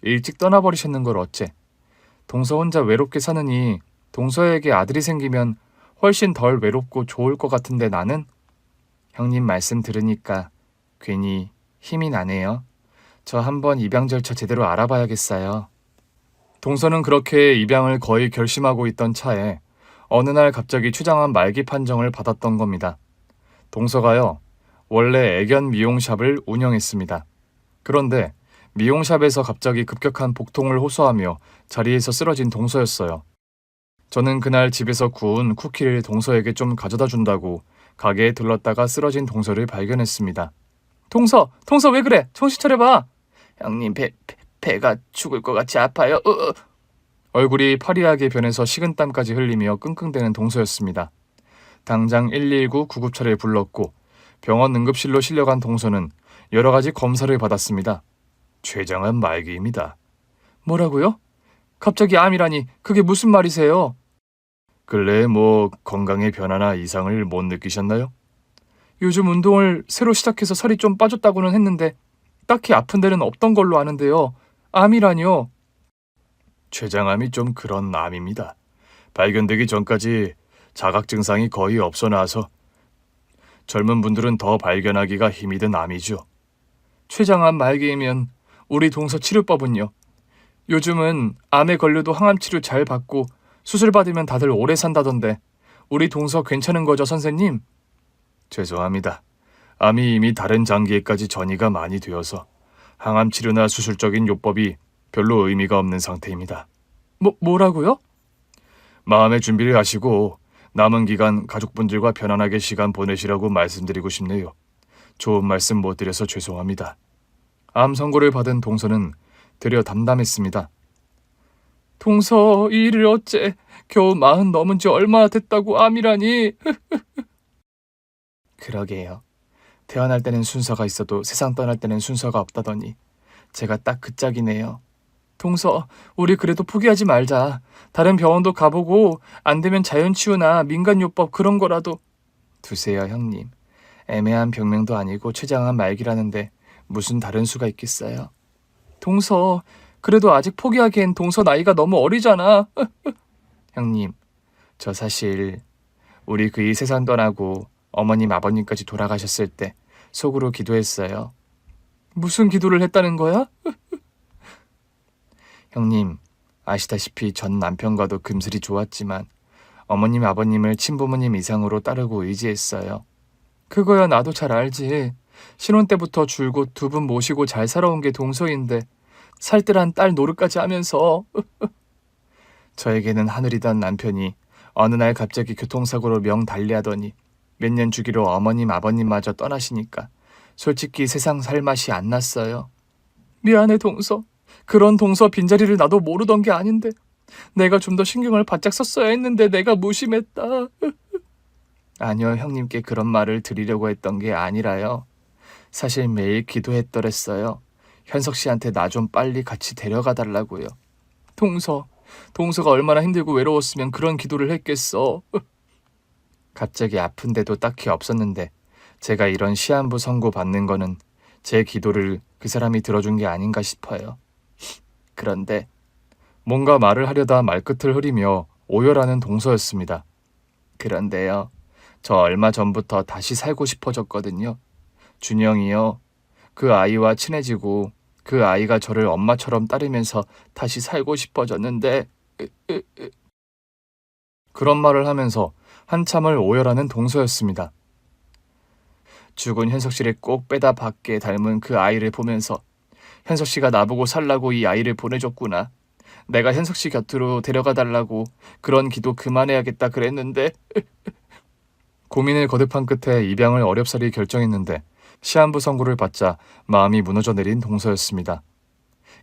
일찍 떠나버리셨는 걸 어째. 동서 혼자 외롭게 사느니 동서에게 아들이 생기면 훨씬 덜 외롭고 좋을 것 같은데 나는? 형님 말씀 들으니까 괜히 힘이 나네요. 저 한번 입양 절차 제대로 알아봐야겠어요. 동서는 그렇게 입양을 거의 결심하고 있던 차에 어느 날 갑자기 추장한 말기 판정을 받았던 겁니다. 동서가요, 원래 애견 미용샵을 운영했습니다. 그런데 미용샵에서 갑자기 급격한 복통을 호소하며 자리에서 쓰러진 동서였어요. 저는 그날 집에서 구운 쿠키를 동서에게 좀 가져다 준다고 가게에 들렀다가 쓰러진 동서를 발견했습니다. 동서 왜 그래? 정신 차려봐. 형님 배가 죽을 것 같이 아파요. 얼굴이 파리하게 변해서 식은땀까지 흘리며 끙끙대는 동서였습니다. 당장 119 구급차를 불렀고 병원 응급실로 실려간 동서는 여러 가지 검사를 받았습니다. 췌장암 말기입니다. 뭐라고요? 갑자기 암이라니 그게 무슨 말이세요? 근래에 건강의 변화나 이상을 못 느끼셨나요? 요즘 운동을 새로 시작해서 살이 좀 빠졌다고는 했는데 딱히 아픈 데는 없던 걸로 아는데요. 암이라뇨? 췌장암이 좀 그런 암입니다. 발견되기 전까지 자각 증상이 거의 없어 나와서 젊은 분들은 더 발견하기가 힘이 든 암이죠. 췌장암 말기이면 우리 동서 치료법은요? 요즘은 암에 걸려도 항암 치료 잘 받고 수술 받으면 다들 오래 산다던데 우리 동서 괜찮은 거죠, 선생님? 죄송합니다. 암이 이미 다른 장기에까지 전이가 많이 되어서 항암 치료나 수술적인 요법이 별로 의미가 없는 상태입니다. 뭐라고요? 마음의 준비를 하시고 남은 기간 가족분들과 편안하게 시간 보내시라고 말씀드리고 싶네요. 좋은 말씀 못 드려서 죄송합니다. 암 선고를 받은 동서는 되려 담담했습니다. 동서 이 일을 어째 겨우 40 넘은 지 얼마나 됐다고 암이라니. 그러게요. 태어날 때는 순서가 있어도 세상 떠날 때는 순서가 없다더니 제가 딱 그 짝이네요. 동서, 우리 그래도 포기하지 말자. 다른 병원도 가보고 안 되면 자연치유나 민간요법 그런 거라도. 두세요, 형님. 애매한 병명도 아니고 췌장암 말기라는데 무슨 다른 수가 있겠어요. 동서, 그래도 아직 포기하기엔 동서 나이가 너무 어리잖아. 형님, 저 사실 우리 이 세상 떠나고 어머님 아버님까지 돌아가셨을 때 속으로 기도했어요. 무슨 기도를 했다는 거야? 형님, 아시다시피 전 남편과도 금슬이 좋았지만 어머님 아버님을 친부모님 이상으로 따르고 의지했어요. 그거야 나도 잘 알지. 신혼 때부터 줄곧 두 분 모시고 잘 살아온 게 동서인데 살뜰한 딸 노릇까지 하면서. 저에게는 하늘이던 남편이 어느 날 갑자기 교통사고로 명 달리하더니 몇 년 주기로 어머님 아버님마저 떠나시니까 솔직히 세상 살 맛이 안 났어요. 미안해 동서. 그런 동서 빈자리를 나도 모르던 게 아닌데 내가 좀 더 신경을 바짝 썼어야 했는데 내가 무심했다. 아니요, 형님께 그런 말을 드리려고 했던 게 아니라요. 사실 매일 기도했더랬어요. 현석 씨한테 나 좀 빨리 같이 데려가 달라고요. 동서가 얼마나 힘들고 외로웠으면 그런 기도를 했겠어. 갑자기 아픈데도 딱히 없었는데 제가 이런 시한부 선고 받는 거는 제 기도를 그 사람이 들어준 게 아닌가 싶어요. 그런데 뭔가 말을 하려다 말끝을 흐리며 오열하는 동서였습니다. 그런데요, 저 얼마 전부터 다시 살고 싶어졌거든요. 준영이요. 그 아이와 친해지고 그 아이가 저를 엄마처럼 따르면서 다시 살고 싶어졌는데 그런 말을 하면서 한참을 오열하는 동서였습니다. 죽은 현석 씨를 꼭 빼다 박게 닮은 그 아이를 보면서 현석 씨가 나보고 살라고 이 아이를 보내줬구나. 내가 현석 씨 곁으로 데려가 달라고 그런 기도 그만해야겠다 그랬는데. 고민을 거듭한 끝에 입양을 어렵사리 결정했는데 시한부 선고를 받자 마음이 무너져 내린 동서였습니다.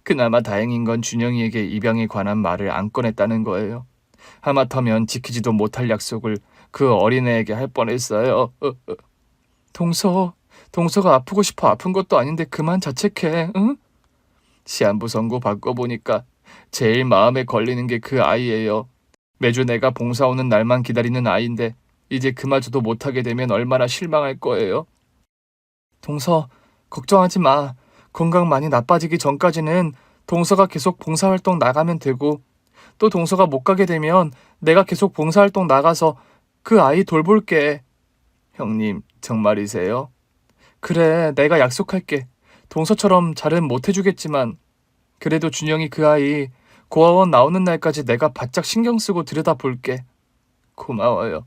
그나마 다행인 건 준영이에게 입양에 관한 말을 안 꺼냈다는 거예요. 하마터면 지키지도 못할 약속을 그 어린애에게 할 뻔했어요. 동서가 아프고 싶어 아픈 것도 아닌데 그만 자책해, 응? 시한부 선고 받고 보니까 제일 마음에 걸리는 게 그 아이예요. 매주 내가 봉사 오는 날만 기다리는 아이인데 이제 그마저도 못하게 되면 얼마나 실망할 거예요. 동서, 걱정하지 마. 건강 많이 나빠지기 전까지는 동서가 계속 봉사활동 나가면 되고 또 동서가 못 가게 되면 내가 계속 봉사활동 나가서 그 아이 돌볼게. 형님, 정말이세요? 그래, 내가 약속할게. 동서처럼 잘은 못 해주겠지만 그래도 준영이 그 아이 고아원 나오는 날까지 내가 바짝 신경 쓰고 들여다볼게. 고마워요,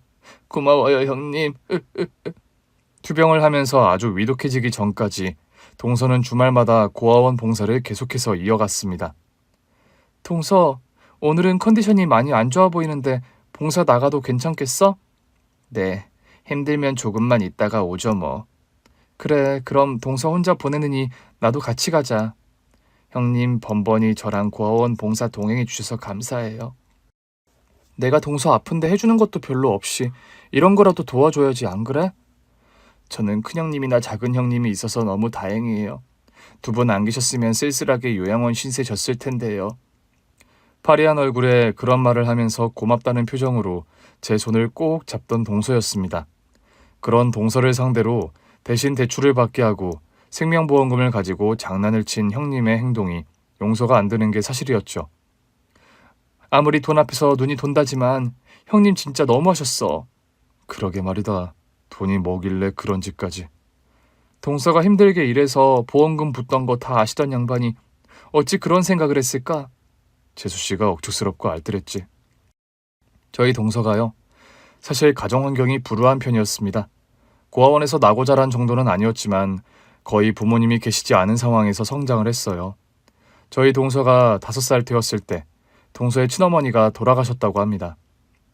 형님. 투병을 하면서 아주 위독해지기 전까지 동서는 주말마다 고아원 봉사를 계속해서 이어갔습니다. 동서, 오늘은 컨디션이 많이 안 좋아 보이는데 봉사 나가도 괜찮겠어? 네, 힘들면 조금만 있다가 오죠 뭐. 그래, 그럼 동서 혼자 보내느니 나도 같이 가자. 형님 번번이 저랑 고아원 봉사 동행해 주셔서 감사해요. 내가 동서 아픈데 해주는 것도 별로 없이 이런 거라도 도와줘야지, 안 그래? 저는 큰형님이나 작은형님이 있어서 너무 다행이에요. 두 분 안 계셨으면 쓸쓸하게 요양원 신세 졌을 텐데요. 파리한 얼굴에 그런 말을 하면서 고맙다는 표정으로 제 손을 꼭 잡던 동서였습니다. 그런 동서를 상대로 대신 대출을 받게 하고 생명보험금을 가지고 장난을 친 형님의 행동이 용서가 안 되는 게 사실이었죠. 아무리 돈 앞에서 눈이 돈다지만 형님 진짜 너무하셨어. 그러게 말이다. 돈이 뭐길래 그런 짓까지. 동서가 힘들게 일해서 보험금 붙던 거 다 아시던 양반이 어찌 그런 생각을 했을까? 재수씨가 억측스럽고 알뜰했지. 저희 동서가요. 사실 가정 환경이 불우한 편이었습니다. 고아원에서 나고 자란 정도는 아니었지만 거의 부모님이 계시지 않은 상황에서 성장을 했어요. 저희 동서가 5살 되었을 때 동서의 친어머니가 돌아가셨다고 합니다.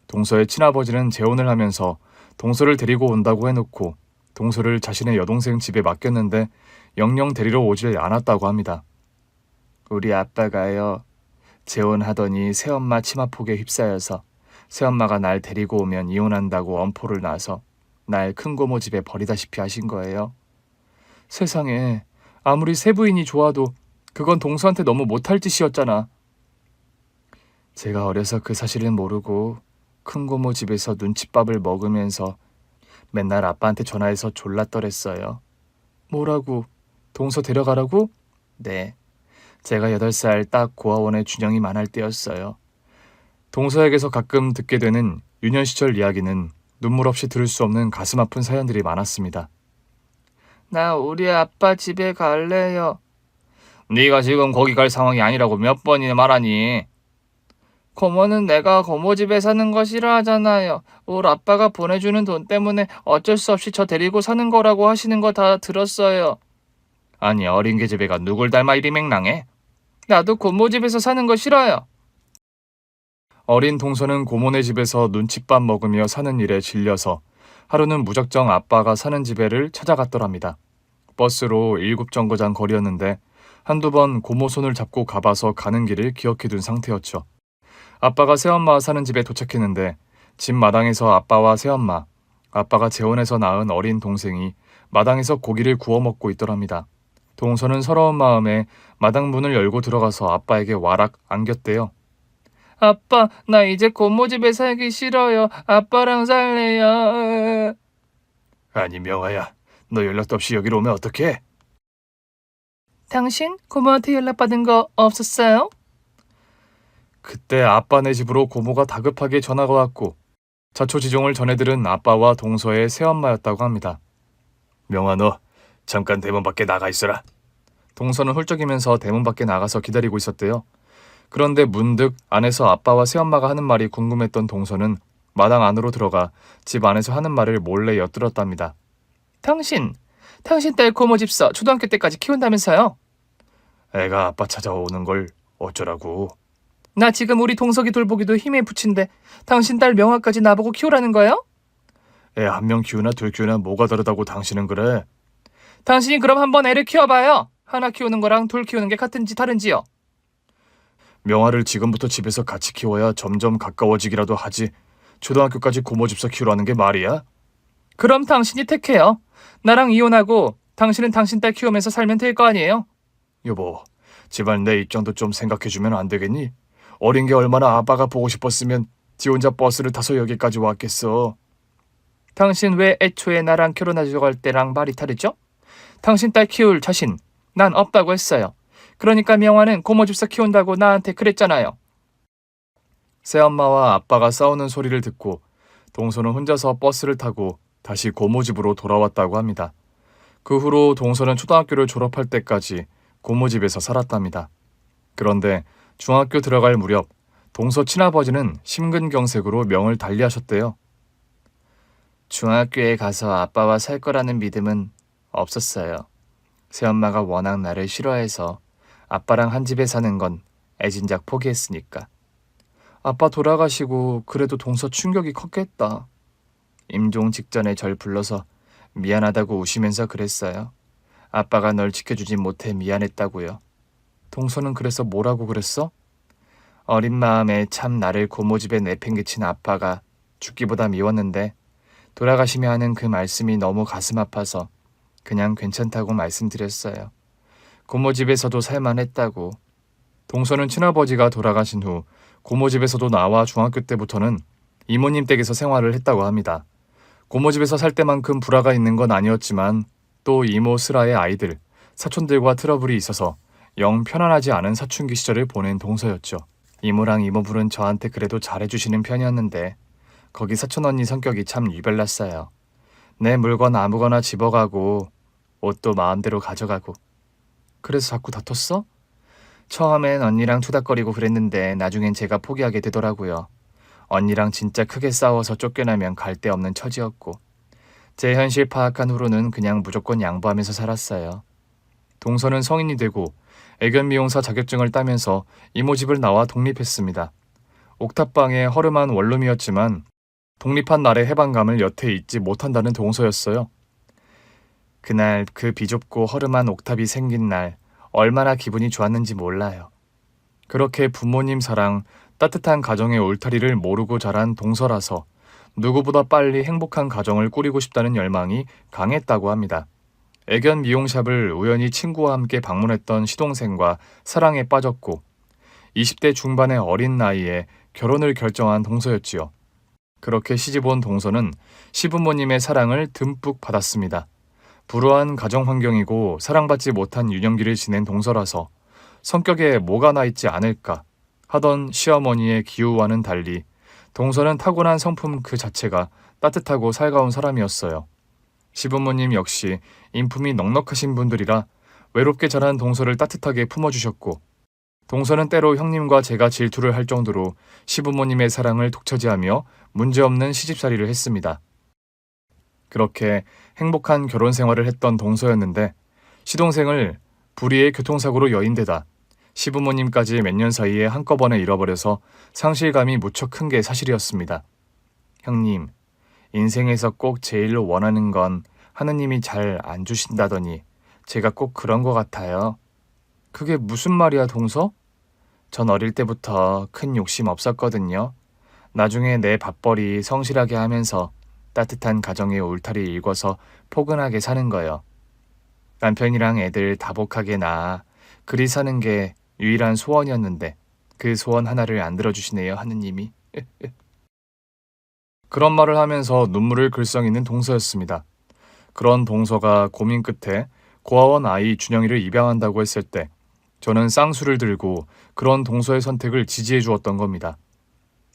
동서의 친아버지는 재혼을 하면서 동서를 데리고 온다고 해놓고 동서를 자신의 여동생 집에 맡겼는데 영영 데리러 오질 않았다고 합니다. 우리 아빠가요. 재혼하더니 새엄마 치마폭에 휩싸여서 새엄마가 날 데리고 오면 이혼한다고 엄포를 놔서 날 큰고모 집에 버리다시피 하신 거예요. 세상에, 아무리 세부인이 좋아도 그건 동서한테 너무 못할 짓이었잖아. 제가 어려서 그 사실을 모르고 큰고모 집에서 눈칫밥을 먹으면서 맨날 아빠한테 전화해서 졸라 떨었어요. 뭐라고? 동서 데려가라고? 네. 제가 8살 딱 고아원에 준영이 만할 때였어요. 동서에게서 가끔 듣게 되는 유년 시절 이야기는 눈물 없이 들을 수 없는 가슴 아픈 사연들이 많았습니다. 나 우리 아빠 집에 갈래요. 네가 지금 거기 갈 상황이 아니라고 몇 번이나 말하니. 고모는 내가 고모 집에 사는 거 싫어하잖아요. 우리 아빠가 보내주는 돈 때문에 어쩔 수 없이 저 데리고 사는 거라고 하시는 거 다 들었어요. 아니 어린 계집애가 누굴 닮아 이리 맹랑해? 나도 고모 집에서 사는 거 싫어요. 어린 동서는 고모네 집에서 눈칫밥 먹으며 사는 일에 질려서 하루는 무작정 아빠가 사는 집에를 찾아갔더랍니다. 버스로 7정거장 거리였는데 한두 번 고모 손을 잡고 가봐서 가는 길을 기억해둔 상태였죠. 아빠가 새엄마와 사는 집에 도착했는데 집 마당에서 아빠와 새엄마, 아빠가 재혼해서 낳은 어린 동생이 마당에서 고기를 구워 먹고 있더랍니다. 동서는 서러운 마음에 마당 문을 열고 들어가서 아빠에게 와락 안겼대요. 아빠, 나 이제 고모 집에 살기 싫어요. 아빠랑 살래요. 아니 명아야, 너 연락도 없이 여기로 오면 어떡해? 당신 고모한테 연락받은 거 없었어요? 그때 아빠네 집으로 고모가 다급하게 전화가 왔고 자초지종을 전해들은 아빠와 동서의 새엄마였다고 합니다. 명아, 너 잠깐 대문 밖에 나가 있어라. 동서는 훌쩍이면서 대문 밖에 나가서 기다리고 있었대요. 그런데 문득 안에서 아빠와 새엄마가 하는 말이 궁금했던 동서는 마당 안으로 들어가 집 안에서 하는 말을 몰래 엿들었답니다. 당신 딸 고모 집서 초등학교 때까지 키운다면서요? 애가 아빠 찾아오는 걸 어쩌라고. 나 지금 우리 동석이 돌보기도 힘에 부친데 당신 딸 명화까지 나보고 키우라는 거예요? 애 한 명 키우나 둘 키우나 뭐가 다르다고 당신은 그래? 당신이 그럼 한번 애를 키워봐요. 하나 키우는 거랑 둘 키우는 게 같은지 다른지요? 명화를 지금부터 집에서 같이 키워야 점점 가까워지기라도 하지. 초등학교까지 고모 집서 키우라는 게 말이야? 그럼 당신이 택해요. 나랑 이혼하고 당신은 당신 딸 키우면서 살면 될 거 아니에요? 여보, 제발 내 입장도 좀 생각해주면 안 되겠니? 어린 게 얼마나 아빠가 보고 싶었으면 지 혼자 버스를 타서 여기까지 왔겠어. 당신 왜 애초에 나랑 결혼하자고 할 때랑 말이 다르죠? 당신 딸 키울 자신 난 없다고 했어요. 그러니까 명화는 고모 집서 키운다고 나한테 그랬잖아요. 새엄마와 아빠가 싸우는 소리를 듣고 동서는 혼자서 버스를 타고 다시 고모 집으로 돌아왔다고 합니다. 그 후로 동서는 초등학교를 졸업할 때까지 고모 집에서 살았답니다. 그런데 중학교 들어갈 무렵 동서 친아버지는 심근경색으로 명을 달리하셨대요. 중학교에 가서 아빠와 살 거라는 믿음은 없었어요. 새엄마가 워낙 나를 싫어해서 아빠랑 한 집에 사는 건 애진작 포기했으니까. 아빠 돌아가시고 그래도 동서 충격이 컸겠다. 임종 직전에 절 불러서 미안하다고 우시면서 그랬어요. 아빠가 널 지켜주지 못해 미안했다고요. 동서는 그래서 뭐라고 그랬어? 어린 마음에 참 나를 고모 집에 내팽개친 아빠가 죽기보다 미웠는데 돌아가시며 하는 그 말씀이 너무 가슴 아파서 그냥 괜찮다고 말씀드렸어요. 고모 집에서도 살만했다고. 동서는 친아버지가 돌아가신 후 고모 집에서도 나와 중학교 때부터는 이모님 댁에서 생활을 했다고 합니다. 고모집에서 살 때만큼 불화가 있는 건 아니었지만 또 이모 슬아의 아이들, 사촌들과 트러블이 있어서 영 편안하지 않은 사춘기 시절을 보낸 동서였죠. 이모랑 이모부는 저한테 그래도 잘해주시는 편이었는데 거기 사촌 언니 성격이 참 유별났어요. 내 물건 아무거나 집어가고 옷도 마음대로 가져가고. 그래서 자꾸 다퉜어? 처음엔 언니랑 투닥거리고 그랬는데 나중엔 제가 포기하게 되더라고요. 언니랑 진짜 크게 싸워서 쫓겨나면 갈 데 없는 처지였고 제 현실 파악한 후로는 그냥 무조건 양보하면서 살았어요. 동서는 성인이 되고 애견 미용사 자격증을 따면서 이모 집을 나와 독립했습니다. 옥탑방의 허름한 원룸이었지만 독립한 날의 해방감을 여태 잊지 못한다는 동서였어요. 그날 그 비좁고 허름한 옥탑이 생긴 날 얼마나 기분이 좋았는지 몰라요. 그렇게 부모님 사랑, 따뜻한 가정의 울타리를 모르고 자란 동서라서 누구보다 빨리 행복한 가정을 꾸리고 싶다는 열망이 강했다고 합니다. 애견 미용샵을 우연히 친구와 함께 방문했던 시동생과 사랑에 빠졌고 20대 중반의 어린 나이에 결혼을 결정한 동서였지요. 그렇게 시집 온 동서는 시부모님의 사랑을 듬뿍 받았습니다. 불우한 가정 환경이고 사랑받지 못한 유년기를 지낸 동서라서 성격에 뭐가 나 있지 않을까 하던 시어머니의 기우와는 달리 동서는 타고난 성품 그 자체가 따뜻하고 살가운 사람이었어요. 시부모님 역시 인품이 넉넉하신 분들이라 외롭게 자란 동서를 따뜻하게 품어주셨고 동서는 때로 형님과 제가 질투를 할 정도로 시부모님의 사랑을 독차지하며 문제없는 시집살이를 했습니다. 그렇게 행복한 결혼 생활을 했던 동서였는데 시동생을 불의의 교통사고로 여인되다 시부모님까지 몇 년 사이에 한꺼번에 잃어버려서 상실감이 무척 큰 게 사실이었습니다. 형님, 인생에서 꼭 제일로 원하는 건 하느님이 잘 안 주신다더니 제가 꼭 그런 것 같아요. 그게 무슨 말이야, 동서? 전 어릴 때부터 큰 욕심 없었거든요. 나중에 내 밥벌이 성실하게 하면서 따뜻한 가정의 울타리 일궈서 포근하게 사는 거요. 남편이랑 애들 다복하게 낳아 그리 사는 게 유일한 소원이었는데 그 소원 하나를 안 들어주시네요, 하느님이. 그런 말을 하면서 눈물을 글썽이는 동서였습니다. 그런 동서가 고민 끝에 고아원 아이 준영이를 입양한다고 했을 때 저는 쌍수를 들고 그런 동서의 선택을 지지해 주었던 겁니다.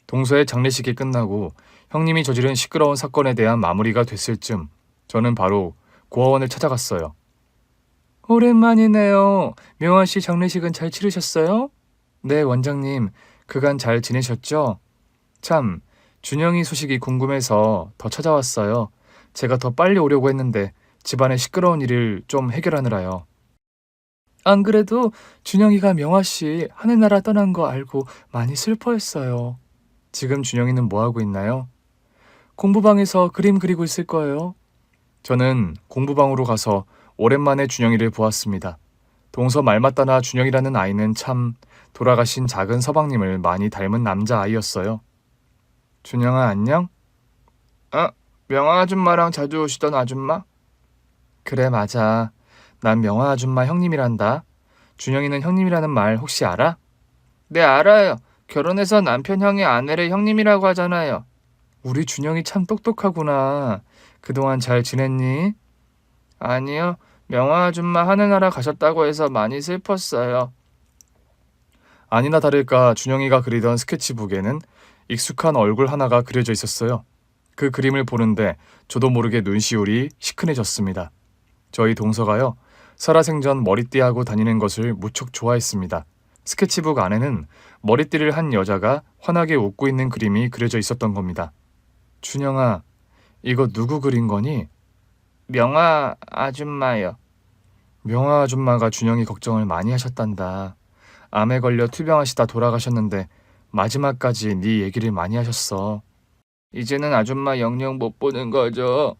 동서의 장례식이 끝나고 형님이 저지른 시끄러운 사건에 대한 마무리가 됐을 즈음 저는 바로 고아원을 찾아갔어요. 오랜만이네요. 명화씨 장례식은 잘 치르셨어요? 네, 원장님. 그간 잘 지내셨죠? 참, 준영이 소식이 궁금해서 더 찾아왔어요. 제가 더 빨리 오려고 했는데 집안의 시끄러운 일을 좀 해결하느라요. 안 그래도 준영이가 명화씨 하늘나라 떠난 거 알고 많이 슬퍼했어요. 지금 준영이는 뭐 하고 있나요? 공부방에서 그림 그리고 있을 거예요. 저는 공부방으로 가서 오랜만에 준영이를 보았습니다. 동서 말 맞다나 준영이라는 아이는 참 돌아가신 작은 서방님을 많이 닮은 남자아이였어요. 준영아, 안녕? 명화 아줌마랑 자주 오시던 아줌마? 그래, 맞아. 난 명화 아줌마 형님이란다. 준영이는 형님이라는 말 혹시 알아? 네, 알아요. 결혼해서 남편 형의 아내를 형님이라고 하잖아요. 우리 준영이 참 똑똑하구나. 그동안 잘 지냈니? 아니요. 명화 아줌마 하늘나라 가셨다고 해서 많이 슬펐어요. 아니나 다를까 준영이가 그리던 스케치북에는 익숙한 얼굴 하나가 그려져 있었어요. 그 그림을 보는데 저도 모르게 눈시울이 시큰해졌습니다. 저희 동서가요, 살아생전 머리띠하고 다니는 것을 무척 좋아했습니다. 스케치북 안에는 머리띠를 한 여자가 환하게 웃고 있는 그림이 그려져 있었던 겁니다. 준영아, 이거 누구 그린 거니? 명화 아줌마요. 명화 아줌마가 준영이 걱정을 많이 하셨단다. 암에 걸려 투병하시다 돌아가셨는데 마지막까지 네 얘기를 많이 하셨어. 이제는 아줌마 영영 못 보는 거죠.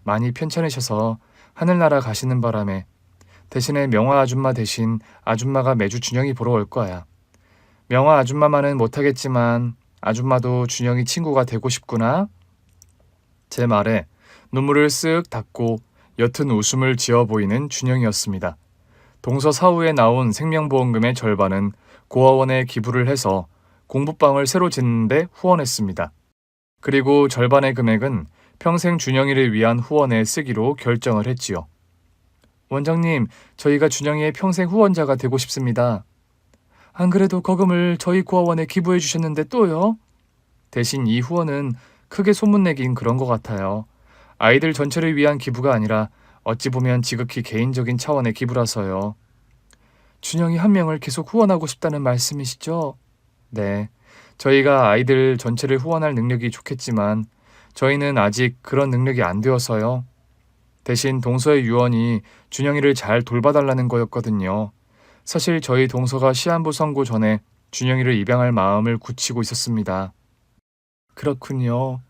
많이 편찮으셔서 하늘나라 가시는 바람에 대신에 명화 아줌마 대신 아줌마가 매주 준영이 보러 올 거야. 명화 아줌마만은 못하겠지만 아줌마도 준영이 친구가 되고 싶구나. 제 말에 눈물을 쓱 닦고 옅은 웃음을 지어 보이는 준영이었습니다. 동서 사후에 나온 생명보험금의 절반은 고아원에 기부를 해서 공부방을 새로 짓는데 후원했습니다. 그리고 절반의 금액은 평생 준영이를 위한 후원에 쓰기로 결정을 했지요. 원장님, 저희가 준영이의 평생 후원자가 되고 싶습니다. 안 그래도 거금을 저희 고아원에 기부해 주셨는데 또요? 대신 이 후원은 크게 소문내긴 그런 것 같아요. 아이들 전체를 위한 기부가 아니라 어찌 보면 지극히 개인적인 차원의 기부라서요. 준영이 한 명을 계속 후원하고 싶다는 말씀이시죠? 네. 저희가 아이들 전체를 후원할 능력이 좋겠지만 저희는 아직 그런 능력이 안 되어서요. 대신 동서의 유언이 준영이를 잘 돌봐달라는 거였거든요. 사실 저희 동서가 시한부 선고 전에 준영이를 입양할 마음을 굳히고 있었습니다. 그렇군요.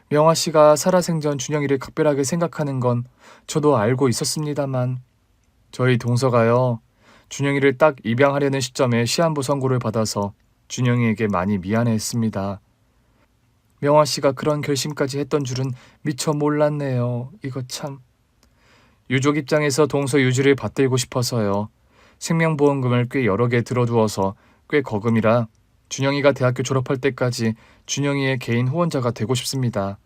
명화 씨가 살아생전 준영이를 각별하게 생각하는 건 저도 알고 있었습니다만 저희 동서가요. 준영이를 딱 입양하려는 시점에 시한부 선고를 받아서 준영이에게 많이 미안해했습니다. 명화 씨가 그런 결심까지 했던 줄은 미처 몰랐네요. 이거 참. 유족 입장에서 동서 유지를 받들고 싶어서요. 생명보험금을 꽤 여러 개 들어두어서 꽤 거금이라 준영이가 대학교 졸업할 때까지 준영이의 개인 후원자가 되고 싶습니다.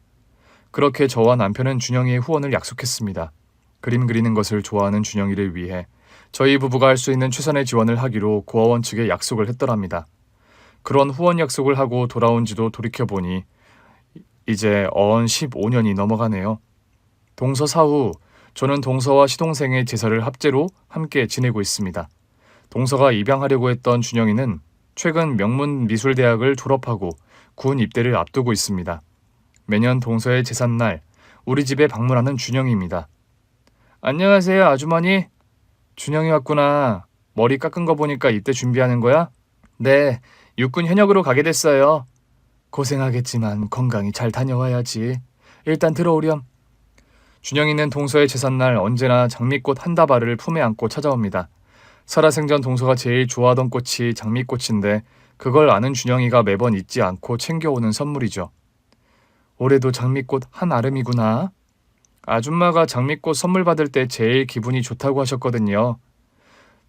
그렇게 저와 남편은 준영이의 후원을 약속했습니다. 그림 그리는 것을 좋아하는 준영이를 위해 저희 부부가 할 수 있는 최선의 지원을 하기로 고아원 측에 약속을 했더랍니다. 그런 후원 약속을 하고 돌아온 지도 돌이켜보니 이제 어언 15년이 넘어가네요. 동서 사후 저는 동서와 시동생의 제사를 합제로 함께 지내고 있습니다. 동서가 입양하려고 했던 준영이는 최근 명문미술대학을 졸업하고 군 입대를 앞두고 있습니다. 매년 동서의 제삿날 우리 집에 방문하는 준영이입니다. 안녕하세요, 아주머니. 준영이 왔구나. 머리 깎은 거 보니까 입대 준비하는 거야? 네, 육군 현역으로 가게 됐어요. 고생하겠지만 건강히 잘 다녀와야지. 일단 들어오렴. 준영이는 동서의 제삿날 언제나 장미꽃 한 다발을 품에 안고 찾아옵니다. 살아생전 동서가 제일 좋아하던 꽃이 장미꽃인데 그걸 아는 준영이가 매번 잊지 않고 챙겨오는 선물이죠. 올해도 장미꽃 한 아름이구나. 아줌마가 장미꽃 선물 받을 때 제일 기분이 좋다고 하셨거든요.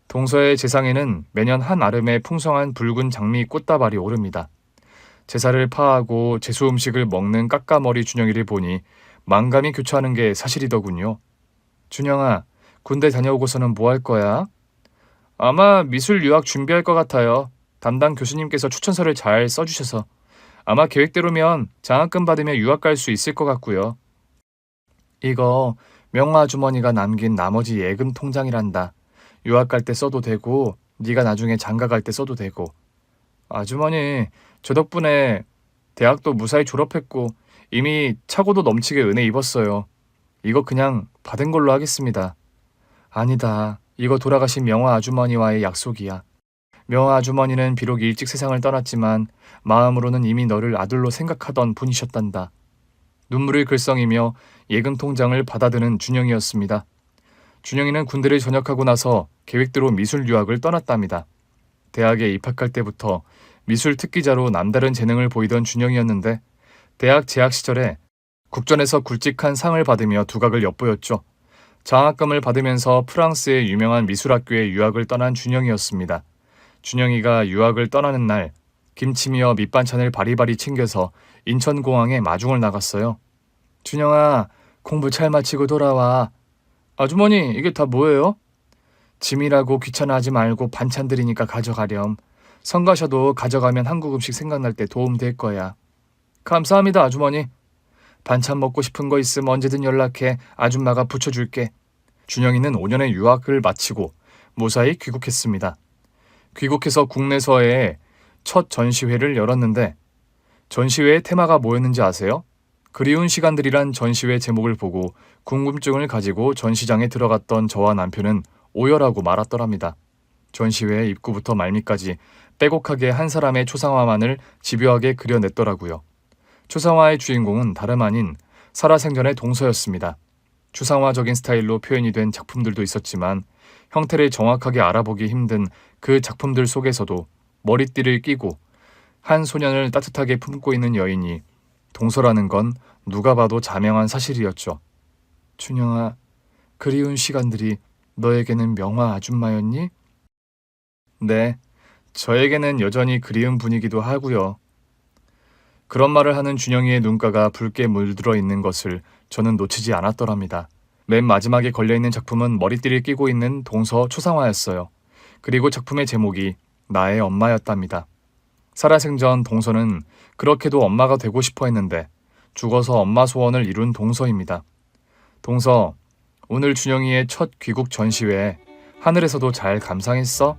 동서의 제상에는 매년 한 아름의 풍성한 붉은 장미 꽃다발이 오릅니다. 제사를 파하고 제수 음식을 먹는 까까머리 준영이를 보니 만감이 교차하는 게 사실이더군요. 준영아, 군대 다녀오고서는 뭐 할 거야? 아마 미술 유학 준비할 것 같아요. 담당 교수님께서 추천서를 잘 써주셔서. 아마 계획대로면 장학금 받으며 유학 갈 수 있을 것 같고요. 이거 명화 아주머니가 남긴 나머지 예금 통장이란다. 유학 갈 때 써도 되고 네가 나중에 장가 갈 때 써도 되고. 아주머니, 저 덕분에 대학도 무사히 졸업했고 이미 차고도 넘치게 은혜 입었어요. 이거 그냥 받은 걸로 하겠습니다. 아니다. 이거 돌아가신 명화 아주머니와의 약속이야. 명화 아주머니는 비록 일찍 세상을 떠났지만 마음으로는 이미 너를 아들로 생각하던 분이셨단다. 눈물을 글썽이며 예금 통장을 받아드는 준영이었습니다. 준영이는 군대를 전역하고 나서 계획대로 미술 유학을 떠났답니다. 대학에 입학할 때부터 미술 특기자로 남다른 재능을 보이던 준영이었는데 대학 재학 시절에 국전에서 굵직한 상을 받으며 두각을 엿보였죠. 장학금을 받으면서 프랑스의 유명한 미술학교에 유학을 떠난 준영이었습니다. 준영이가 유학을 떠나는 날 김치미와 밑반찬을 바리바리 챙겨서 인천공항에 마중을 나갔어요. 준영아, 공부 잘 마치고 돌아와. 아주머니, 이게 다 뭐예요? 짐이라고 귀찮아하지 말고 반찬 드리니까 가져가렴. 성가셔도 가져가면 한국 음식 생각날 때 도움 될 거야. 감사합니다, 아주머니. 반찬 먹고 싶은 거 있으면 언제든 연락해. 아줌마가 부쳐줄게. 준영이는 5년의 유학을 마치고 무사히 귀국했습니다. 귀국해서 국내서에 첫 전시회를 열었는데 전시회의 테마가 뭐였는지 아세요? 그리운 시간들이란 전시회 제목을 보고 궁금증을 가지고 전시장에 들어갔던 저와 남편은 오열하고 말았더랍니다. 전시회의 입구부터 말미까지 빼곡하게 한 사람의 초상화만을 집요하게 그려냈더라고요. 초상화의 주인공은 다름 아닌 살아생전의 동서였습니다. 추상화적인 스타일로 표현이 된 작품들도 있었지만 형태를 정확하게 알아보기 힘든 그 작품들 속에서도 머리띠를 끼고 한 소년을 따뜻하게 품고 있는 여인이 동서라는 건 누가 봐도 자명한 사실이었죠. 준영아, 그리운 시간들이 너에게는 명화 아줌마였니? 네, 저에게는 여전히 그리운 분이기도 하고요. 그런 말을 하는 준영이의 눈가가 붉게 물들어 있는 것을 저는 놓치지 않았더랍니다. 맨 마지막에 걸려있는 작품은 머리띠를 끼고 있는 동서 초상화였어요. 그리고 작품의 제목이 나의 엄마였답니다. 살아생전 동서는 그렇게도 엄마가 되고 싶어 했는데 죽어서 엄마 소원을 이룬 동서입니다. 동서, 오늘 준영이의 첫 귀국 전시회 하늘에서도 잘 감상했어?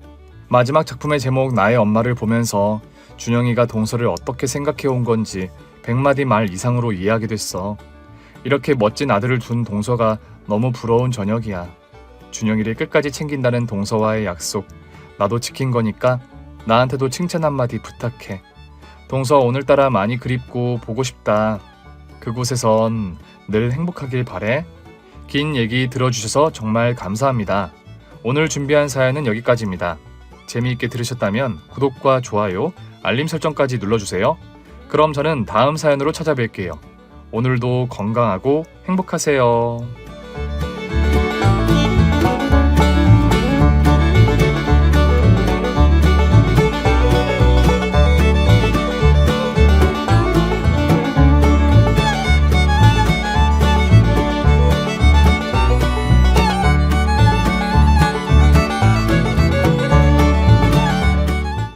마지막 작품의 제목 나의 엄마를 보면서 준영이가 동서를 어떻게 생각해온 건지 100마디 말 이상으로 이해하게 됐어. 이렇게 멋진 아들을 둔 동서가 너무 부러운 저녁이야. 준영이를 끝까지 챙긴다는 동서와의 약속, 나도 지킨 거니까 나한테도 칭찬 한마디 부탁해. 동서 오늘따라 많이 그립고 보고 싶다. 그곳에선 늘 행복하길 바래. 긴 얘기 들어주셔서 정말 감사합니다. 오늘 준비한 사연은 여기까지입니다. 재미있게 들으셨다면 구독과 좋아요, 알림 설정까지 눌러주세요. 그럼 저는 다음 사연으로 찾아뵐게요. 오늘도 건강하고 행복하세요.